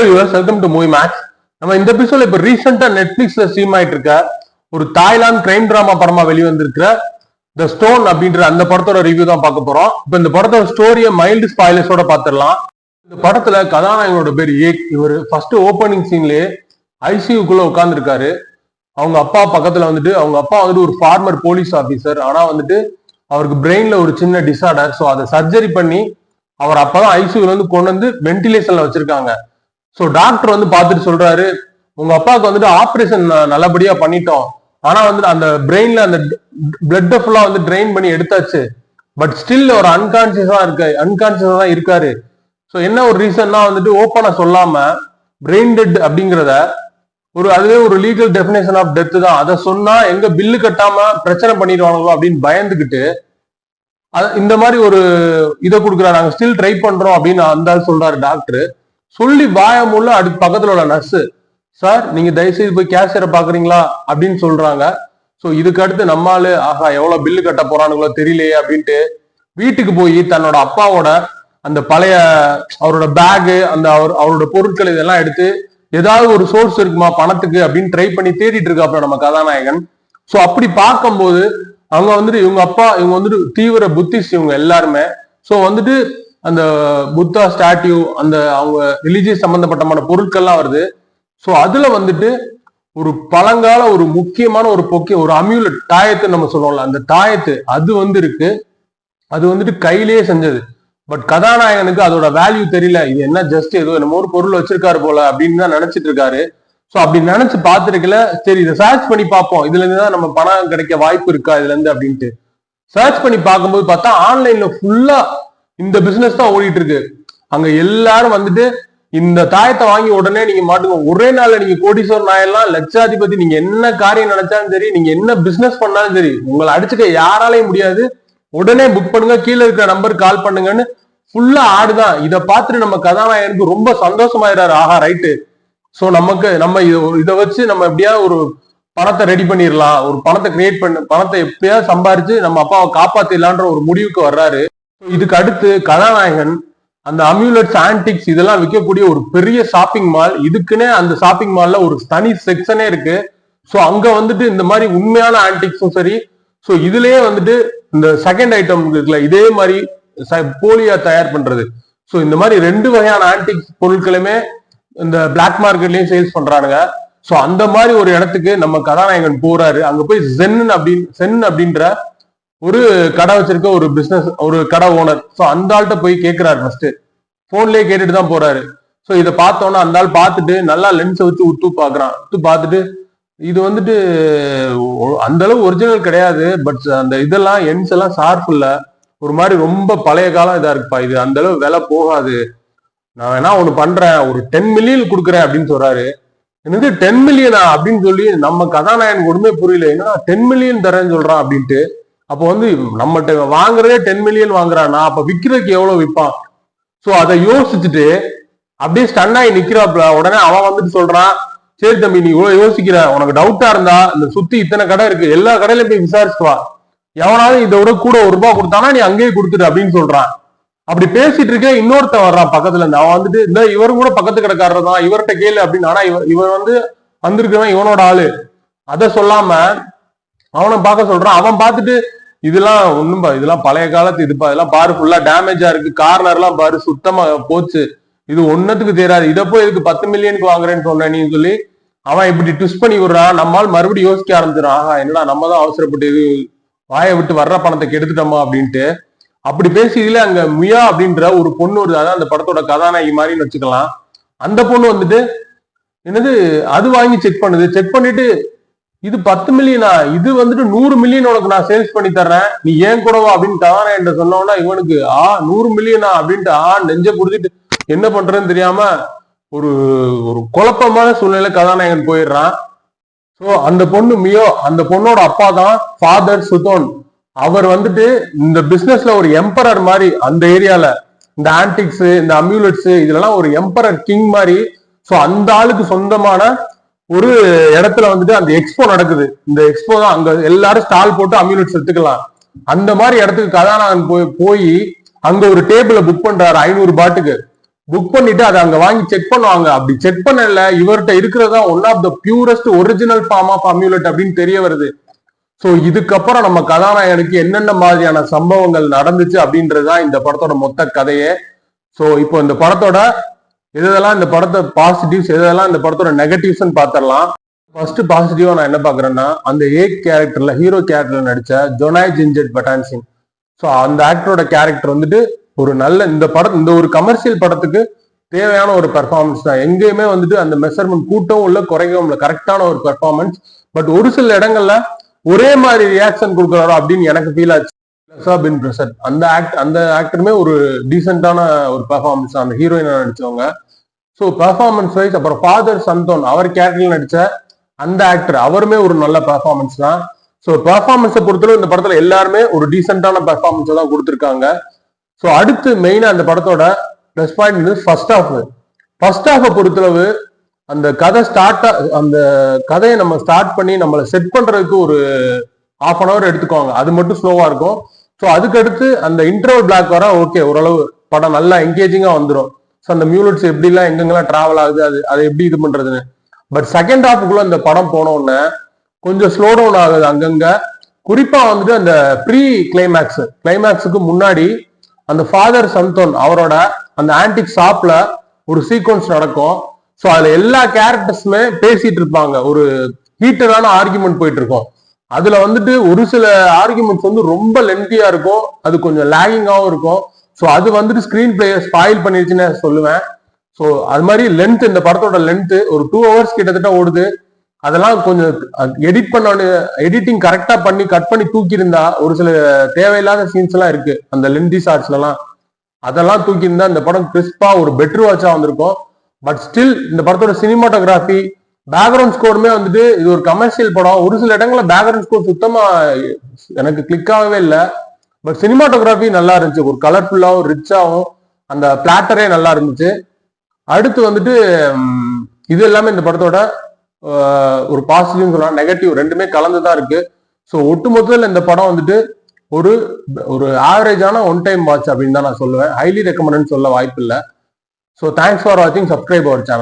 Viewers, welcome to movie max. நம்ம இந்த எபிசோட்ல இப்ப ரீசெண்டா நெட்ஃபிளிக்ஸ்ல ஸ்ட்ரீம் ஆயிட்டு இருக்க ஒரு தாய்லாந்து கிரைம் டிராமா படமா வெளிவந்திருக்கிற த ஸ்டோன் அப்படின்ற அந்த படத்தோட ரிவ்யூ தான் பார்க்க போறோம். இப்ப இந்த படத்தோட ஸ்டோரியை மைல்டு ஸ்பாயிலர்ஸோட பாத்துடலாம். இந்த படத்துல கதாநாயகனோட பேர் ஏக். இவர் ஃபர்ஸ்ட் ஓப்பனிங் சீன்லயே ஐசியூக்குள்ள உட்கார்ந்துருக்காரு. அவங்க அப்பா பக்கத்துல வந்துட்டு, அவங்க அப்பா வந்துட்டு ஒரு ஃபார்மர் போலீஸ் ஆபீசர். ஆனா வந்துட்டு அவருக்கு பிரெயின்ல ஒரு சின்ன டிசார்டர். ஸோ அதை சர்ஜரி பண்ணி அவர் அப்பதான் ஐசியூல வந்து கொண்டு வந்து வென்டிலேஷன்ல வச்சிருக்காங்க. ஸோ டாக்டர் வந்து பார்த்துட்டு சொல்றாரு, உங்க அப்பாவுக்கு வந்துட்டு ஆப்ரேஷன் நல்லபடியா பண்ணிட்டோம், ஆனா வந்துட்டு அந்த பிரெயின்ல அந்த பிளட் ஃபுல்லா வந்து ட்ரெயின் பண்ணி எடுத்தாச்சு, பட் ஸ்டில் ஒரு அன்கான்சியஸா தான் இருக்காரு. ஸோ என்ன ஒரு ரீசன்னா வந்துட்டு ஓப்பனா சொல்லாம பிரெயின் டெட் அப்படிங்கிறத அதுவே ஒரு லீகல் டெபினேஷன் ஆஃப் டெத் தான். அதை சொன்னா எங்க பில்லு கட்டாம பிரச்சனை பண்ணிடுவாங்களோ அப்படின்னு பயந்துகிட்டு இந்த மாதிரி ஒரு இதை கொடுக்குறாரு. நாங்க ஸ்டில் ட்ரை பண்றோம் அப்படின்னு அந்த சொல்றாரு டாக்டர். சொல்லி வாயமுள்ள அடுத்து பக்கத்துல உள்ள நர்ஸ், சார் நீங்க தயவுசெய்து போய் கேஷியரை பாக்குறீங்களா அப்படின்னு சொல்றாங்க. ஸோ இதுக்கு அடுத்து நம்மால ஆஹா எவ்வளவு பில்லு கட்ட போறானுங்களோ தெரியலையே அப்படின்ட்டு வீட்டுக்கு போய் தன்னோட அப்பாவோட அந்த பழைய அவரோட பேகு, அந்த அவரோட பொருட்கள் இதெல்லாம் எடுத்து ஏதாவது ஒரு சோர்ஸ் இருக்குமா பணத்துக்கு அப்படின்னு ட்ரை பண்ணி தேடிட்டு இருக்காப்ல நம்ம கதாநாயகன். ஸோ அப்படி பார்க்கும்போது அவங்க வந்துட்டு இவங்க வந்துட்டு தீவிர புத்திஸ்ட் இவங்க எல்லாருமே. ஸோ வந்துட்டு அந்த புத்தா ஸ்டாட்யூ, அந்த அவங்க ரிலீஜியஸ் சம்பந்தப்பட்டமான பொருட்கள்லாம் வருது. ஸோ அதுல வந்துட்டு ஒரு பழங்கால ஒரு முக்கியமான ஒரு ஒரு அம்யூலட் தாயத்து நம்ம சொல்லுவோம்ல, அந்த தாயத்து அது வந்து இருக்கு. அது வந்துட்டு கையிலேயே செஞ்சது. பட் கதாநாயகனுக்கு அதோட வேல்யூ தெரியல. இது என்ன ஜஸ்ட் ஏதோ என்னமோ ஒரு பொருள் வச்சிருக்காரு போல அப்படின்னு தான் நினைச்சிட்டு இருக்காரு. ஸோ அப்படி நினைச்சு பார்த்துருக்கல. சரி இதை சர்ச் பண்ணி பார்ப்போம், இதுல இருந்து தான் நம்ம பணம் கிடைக்க வாய்ப்பு இருக்கா இதுல இருந்து அப்படின்ட்டு சர்ச் பண்ணி பார்க்கும்போது பார்த்தா ஆன்லைன்ல ஃபுல்லா இந்த பிசினஸ் தான் ஓடிட்டு இருக்கு. அங்க எல்லாரும் வந்துட்டு இந்த தாயத்தை வாங்கி உடனே நீங்க மாட்டுங்க, ஒரே நாள்ல நீங்க கோடீஸ்வரன் ஆயிடலாம், லட்சாதிபதி, நீங்க என்ன காரியம் நினைச்சாலும் சரி, நீங்க என்ன பிசினஸ் பண்ணாலும் சரி, உங்களை அடிச்சுக்க யாராலையும் முடியாது, உடனே புக் பண்ணுங்க, கீழே இருக்கிற நம்பருக்கு கால் பண்ணுங்கன்னு ஃபுல்லா ஆடுதான். இதை பார்த்துட்டு நம்ம கதாநாயகனுக்கு ரொம்ப சந்தோஷமாயிடாரு. ஆஹா ரைட்டு, ஸோ நம்ம இதை வச்சு நம்ம எப்படியா ஒரு பணத்தை ரெடி பண்ணிடலாம், ஒரு பணத்தை கிரியேட் பண்ண, பணத்தை எப்படியா சம்பாரிச்சு நம்ம அப்பாவை காப்பாத்திடலான்ற ஒரு முடிவுக்கு வர்றாரு. இதுக்கு அடுத்து கதாநாயகன் அந்த அம்யூலட்ஸ், ஆன்டிக்ஸ் இதெல்லாம் விற்கக்கூடிய ஒரு பெரிய ஷாப்பிங் மால், இதுக்குன்னே அந்த ஷாப்பிங் மால்ல ஒரு தனி செக்ஷனே இருக்கு. ஸோ அங்க வந்துட்டு இந்த மாதிரி உண்மையான ஆன்டிக்ஸும் சரி, ஸோ இதுலயே வந்துட்டு இந்த செகண்ட் ஐட்டம் இருக்குல்ல, இதே மாதிரி போலியா தயார் பண்றது. ஸோ இந்த மாதிரி 2 வகையான ஆன்டிக்ஸ் பொருட்களுமே இந்த பிளாக் மார்க்கெட்லயும் சேல்ஸ் பண்றானுங்க. ஸோ அந்த மாதிரி ஒரு இடத்துக்கு நம்ம கதாநாயகன் போறாரு. அங்க போய் சென் அப்படின்ற ஒரு கடை வச்சிருக்க ஒரு பிசினஸ், ஒரு கடை ஓனர். ஸோ அந்த ஆள்கிட்ட போய் கேட்கிறாரு. ஃபர்ஸ்ட் போன்லயே கேட்டுட்டு தான் போறாரு. ஸோ இதை பார்த்தோன்னா அந்த ஆள் பார்த்துட்டு நல்லா லென்ஸை வச்சு உத்து பாக்குறான். உத்து பார்த்துட்டு இது வந்துட்டு அந்த அளவு ஒரிஜினல் கிடையாது, பட் அந்த இதெல்லாம் எண்ட்ஸ் எல்லாம் ஷார்ப் இல்ல, ஒரு மாதிரி ரொம்ப பழைய காலம் இதா இருக்குப்பா, இது அந்த அளவு விலை போகாது, நான் வேணா ஒண்ணு பண்றேன், ஒரு 10 மில்லியன் கொடுக்குறேன் அப்படின்னு சொல்றாரு. என்னது 10 மில்லியனா அப்படின்னு சொல்லி நம்ம கதாநாயகனுக்கு ஒண்ணுமே புரியல. ஏன்னா 10 மில்லியன் தரேன்னு சொல்றான் அப்படின்ட்டு. அப்போ வந்து நம்மகிட்ட வாங்குறதே 10 மில்லியன் வாங்குறான்னா அப்ப விற்கிறதுக்கு எவ்வளவு விற்பான்? சோ அதை யோசிச்சுட்டு அப்படியே ஸ்டன் ஆகி நிக்கிறாப்ல. உடனே அவன் வந்துட்டு சொல்றான், சரி தம்பி நீ இவ்வளவு யோசிக்கிற, உனக்கு டவுட்டா இருந்தா இந்த சுத்தி இத்தனை கடை இருக்கு, எல்லா கடையிலும் போய் விசாரிச்சுவா, எவனாலும் இதை விட கூட ₹1 கொடுத்தானா நீ அங்கேயே கொடுத்துரு அப்படின்னு சொல்றான். அப்படி பேசிட்டு இருக்க இன்னொருத்தன் வர்றான் பக்கத்துல இருந்து. அவன் வந்துட்டு இந்த இவரும் கூட பக்கத்து கடைக்காரர் தான், இவர்கிட்ட கேளு அப்படின்னு. ஆனா இவன் வந்து வந்திருக்கிறவன் இவனோட ஆளு. அதை சொல்லாம அவனை பார்க்க சொல்றான். அவன் பார்த்துட்டு இதெல்லாம் ஒண்ணும் இதெல்லாம் பழைய காலத்து இதுப்பா, இதெல்லாம் பாரு ஃபுல்லா டேமேஜா இருக்கு, கார்னர் எல்லாம் பாரு சுத்தமா போச்சு, இது ஒன்னத்துக்கு தெரியாது, இதை போய் இதுக்கு 10 மில்லியனுக்கு வாங்குறேன்னு சொன்னேன்னு சொல்லி அவன் இப்படி ட்விஸ்ட் பண்ணி விடுறான். நம்மால் மறுபடியும் யோசிக்க ஆரம்பிச்சிடான், ஆஹா என்னடா நம்ம தான் அவசரப்பட்டு இது வாயை விட்டு வர்ற பணத்தை கெடுத்துட்டோமா அப்படின்ட்டு. அப்படி பேசியதுல அங்க மியா அப்படின்ற ஒரு பொண்ணு வருது, அதான் அந்த படத்தோட கதாநாயகி மாதிரின்னு வச்சுக்கலாம். அந்த பொண்ணு வந்துட்டு என்னது அது வாங்கி செக் பண்ணுது. செக் பண்ணிட்டு இது 10 மில்லியனா, இது வந்துட்டு 100 மில்லியன் உனக்கு நான் சேல்ஸ் பண்ணி தர்றேன், நீ ஏன் கூடவா அப்படின்னு கதாநாயகன் சொன்னோன்னா இவனுக்கு 100 மில்லியனா அப்படின்ட்டு நெஞ்ச குடுத்துட்டு என்ன பண்றதுன்னு தெரியாம ஒரு ஒரு குழப்பமான சூழ்நிலை கதாநாயகன் போயிடுறான். ஸோ அந்த பொண்ணு மியோ, அந்த பொண்ணோட அப்பா தான் ஃபாதர் சுதோன். அவர் வந்துட்டு இந்த பிசினஸ்ல ஒரு எம்பரர் மாதிரி, அந்த ஏரியால இந்த ஆன்டிக்ஸ், இந்த அம்யூலட்ஸ் இதெல்லாம் ஒரு எம்பரர் கிங் மாதிரி. ஸோ அந்த ஆளுக்கு சொந்தமான ஒரு இடத்துல வந்துட்டு அந்த எக்ஸ்போ நடக்குது. இந்த எக்ஸ்போ தான், அங்க எல்லாரும் ஸ்டால் போட்டு அம்யூலட்ஸ் எடுத்துக்கலாம். அந்த மாதிரி இடத்துக்கு கதாநாயகன் போய் அங்க ஒரு டேபிள புக் பண்றாரு ₹500. புக் பண்ணிட்டு அதை அங்க வாங்கி செக் பண்ணுவாங்க. அப்படி செக் பண்ணல இவர்கிட்ட இருக்கிறதா one of the purest original form of amulet அப்படின்னு தெரிய வருது. சோ இதுக்கப்புறம் நம்ம கதாநாயகனுக்கு என்னென்ன மாதிரியான சம்பவங்கள் நடந்துச்சு அப்படின்றதுதான் இந்த படத்தோட மொத்த கதையே. சோ இப்போ இந்த படத்தோட எதெல்லாம் இந்த படத்தை பாசிட்டிவ்ஸ், எதெல்லாம் இந்த படத்தோட நெகட்டிவ்ஸ் பாத்திரலாம். ஃபர்ஸ்ட் பாசிட்டிவா நான் என்ன பாக்குறேன்னா, அந்த கேரக்டர்ல ஹீரோ கேரக்டர்ல நடிச்ச ஜொனாய் ஜின்ஜெட் பட்டான் சிங். ஸோ அந்த ஆக்டரோட கேரக்டர் வந்துட்டு ஒரு நல்ல இந்த ஒரு கமர்ஷியல் படத்துக்கு தேவையான ஒரு பெர்ஃபார்மன்ஸ் தான். எங்கேயுமே வந்துட்டு அந்த மெஷர்மெண்ட் கூட்டவும் இல்லை குறைக்கவும் இல்லை, கரெக்டான ஒரு பெர்ஃபார்மன்ஸ். பட் ஒரு சில இடங்கள்ல ஒரே மாதிரி ரியாக்ஷன் கொடுக்குறாரோ அப்படின்னு எனக்கு ஃபீல் ஆச்சு. பின் பிரசட் அந்த ஆக்டருமே ஒரு டீசென்டான ஒரு பெர்ஃபார்மன்ஸ் அந்த ஹீரோயினா நடிச்சவங்க. ஸோ பெர்ஃபார்மன்ஸ் வைஸ் அப்புறம் ஃபாதர் சந்தோன் அவர் கேரக்டர்ல நடிச்ச அந்த ஆக்டர் அவருமே ஒரு நல்ல பெர்ஃபார்மன்ஸ் தான். ஸோ பெர்ஃபார்மன்ஸை பொறுத்தளவு இந்த படத்துல எல்லாருமே ஒரு டீசென்டான பெர்ஃபார்மன்ஸ் தான் கொடுத்துருக்காங்க. ஸோ அடுத்து மெயினா அந்த படத்தோட பிளஸ் பாயிண்ட் ஃபர்ஸ்ட் ஹாஃபை பொறுத்தளவு அந்த அந்த கதையை நம்ம ஸ்டார்ட் பண்ணி நம்மளை செட் பண்றதுக்கு ஒரு ½ hour எடுத்துக்குவாங்க. அது மட்டும் ஸ்லோவா இருக்கும். ஸோ அதுக்கடுத்து அந்த இன்டர்வல் பிளாக் வர ஓகே, ஓரளவு படம் நல்லா என்கேஜிங்கா வந்துடும். ஸோ அந்த மியூனிட்ஸ் எப்படிலாம் எங்கெங்கெல்லாம் டிராவல் ஆகுது, அதை எப்படி இது பண்றதுன்னு. பட் செகண்ட் ஹாஃபுக்குள்ள இந்த படம் போன உடனே கொஞ்சம் ஸ்லோ டவுன் ஆகுது அங்கங்க. குறிப்பா வந்துட்டு அந்த ப்ரீ கிளைமேக்ஸுக்கு முன்னாடி அந்த ஃபாதர் சந்தோன் அவரோட அந்த ஆன்டிக் ஷாப்ல ஒரு சீக்வன்ஸ் நடக்கும். ஸோ அதுல எல்லா கேரக்டர்ஸுமே பேசிட்டு இருப்பாங்க, ஒரு ஹீட்டடான ஆர்குமெண்ட் போயிட்டு இருக்கும். அதுல வந்துட்டு ஒரு சில ஆர்குமெண்ட்ஸ் வந்து ரொம்ப லென்த்தியா இருக்கும், அது கொஞ்சம் லேகிங்காகவும் இருக்கும். ஸோ அது வந்துட்டு ஸ்கிரீன் பிளேயை ஸ்பாயில் பண்ணிருச்சுன்னு சொல்லுவேன். ஸோ அது மாதிரி லென்த், இந்த படத்தோட லென்த் ஒரு 2 hours கிட்டத்தட்ட ஓடுது. அதெல்லாம் கொஞ்சம் எடிட்டிங் கரெக்டா பண்ணி கட் பண்ணி தூக்கி இருந்தா ஒரு சில தேவையில்லாத சீன்ஸ் எல்லாம் இருக்கு அந்த லென்தி ஷார்ட்ஸ்ல எல்லாம். அதெல்லாம் தூக்கி இருந்தா இந்த படம் கிறிஸ்பா ஒரு பெட்டர் வாட்சா வந்திருக்கும். பட் ஸ்டில் இந்த படத்தோட சினிமாட்டோகிராஃபி, பேக்ரவுண்ட் ஸ்கோருமே வந்துட்டு இது ஒரு கமர்ஷியல் படம். ஒரு சில இடங்கள்ல பேக்ரவுண்ட் ஸ்கோர் சுத்தமா எனக்கு கிளிக் ஆகவே இல்லை. பட் சினிமாட்டோகிராஃபி நல்லா இருந்துச்சு, ஒரு கலர்ஃபுல்லாவும் ரிச்சாவும் அந்த பிளாட்டரே நல்லா இருந்துச்சு. அடுத்து வந்துட்டு இது எல்லாமே இந்த படத்தோட ஒரு பாசிட்டிவ் சொல்லலாம், நெகட்டிவ் ரெண்டுமே கலந்துதான் இருக்கு. ஸோ ஒட்டு மொத்தத்தில் இந்த படம் வந்துட்டு ஒரு ஆவரேஜான ஒன் டைம் வாட்ச் அப்படின்னு தான் நான் சொல்லுவேன். ஹைலி ரெக்கமெண்ட் சொல்ல வாய்ப்பு இல்லை. ஸோ தேங்க்ஸ் ஃபார் வாட்சிங், சப்ஸ்கிரைப் அவர் சேனல்.